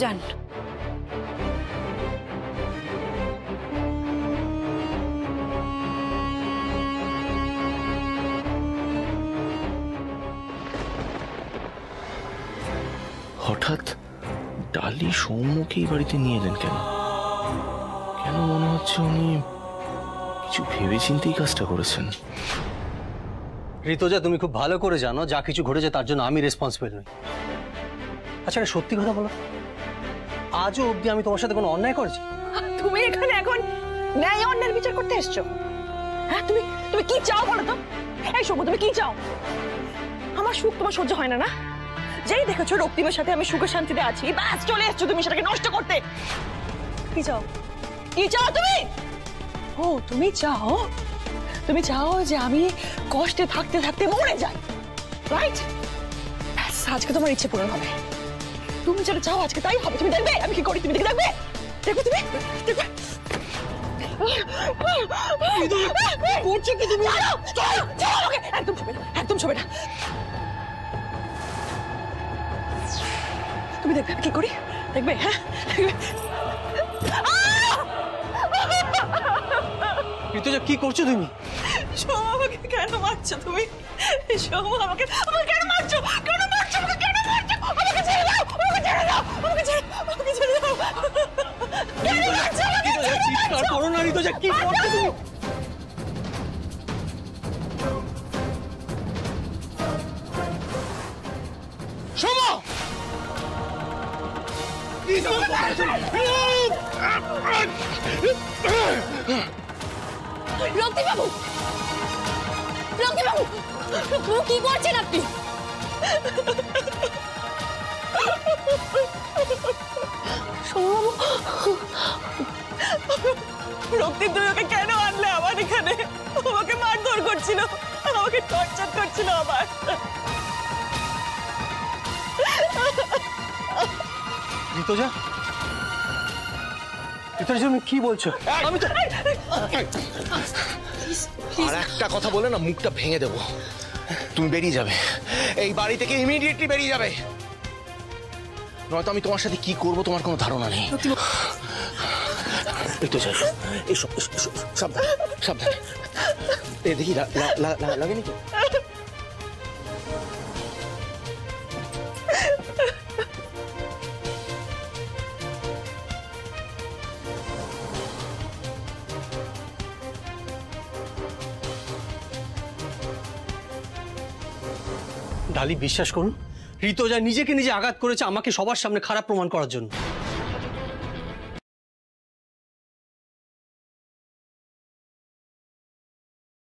যান। হঠাৎ ডালি সৌম্যকে এই বাড়িতে নিয়ে এলেন কেন? কেন মনে হচ্ছে উনি কিছু ভেবেচিন্তেই কাজটা করেছেন। ঋতুজা, তুমি খুব ভালো করে জানো যা কিছু ঘটেছে তার জন্য আমি রেসপন্সিবল নই। আচ্ছা, সত্যি কথা বলো, আজও অবধি আমি তোমার সাথে কোনো অন্যায় করেছি? তুমি এখানে এখন ন্যায় অন্যায়ের বিচার করতে এসছো? হ্যাঁ, তুমি তুমি কি চাও বলো তো? এই সৌম্য, তুমি কি চাও? আমার সুখ তোমার সহ্য হয় না না? যেই দেখেছো রক্তিমের সাথে আমি সুখে শান্তিতে আছি, ব্যাস চলে এসছো তুমি সেটাকে নষ্ট করতে। কি চাও? কি চাও তুমি? ও, তুমি চাও যে আমি কষ্টে থাকতে থাকতে মরে যাই, রাইট? ব্যাস, আজকে তোমার ইচ্ছে পূরণ হবে। তুমি যেটা চাও আজকে তাই হবে। তুমি দেখবে আমি কি করি, তুমি দেখবে দেখবে তুমি দেখবে। করছো কি তুমি? একদম ছবে না, একদম ছবে না। তুমি দেখবে আমি কি করি, দেখবে? হ্যাঁ, ঋতুজা, কি করছো তুমি? সৌম্য, আমাকে কেন মারছো তুমি? সৌম্য, আমাকে কেন মারছো? কেন মারছো? আমাকে কেন মারছো? আমাকে ছেড়ে দাও, আমাকে ছেড়ে দাও, আমাকে ছেড়ে দাও। কেন মারছো? ঋতুজা, চিৎকার করো না। ঋতুজা, কি করছো তুমি? রক্তিবাবু, কি করছেন আপনি? রক্তিম, তুমি ওকে কেন আনলে আমার এখানে? আমাকে মারধর করছিল, আমাকে টর্চার করছিল আবার। ঋতুজা, তুমি কি বলছো? আমি তো আর একটা কথা বলে না মুখটা ভেঙে দেবো। তুমি বেরিয়ে যাবে এই বাড়ি থেকে, ইমিডিয়েটলি বেরিয়ে যাবে, নয়তো আমি তোমার সাথে কি করবো তোমার কোনো ধারণা নেই। এসো, সাবধানে সাবধানে। দেখি লাগেনি তো? ডালি, বিশ্বাস করুন, ঋতুজা নিজেকে নিজে আঘাত করেছে আমাকে সবার সামনে খারাপ প্রমাণ করার জন্য।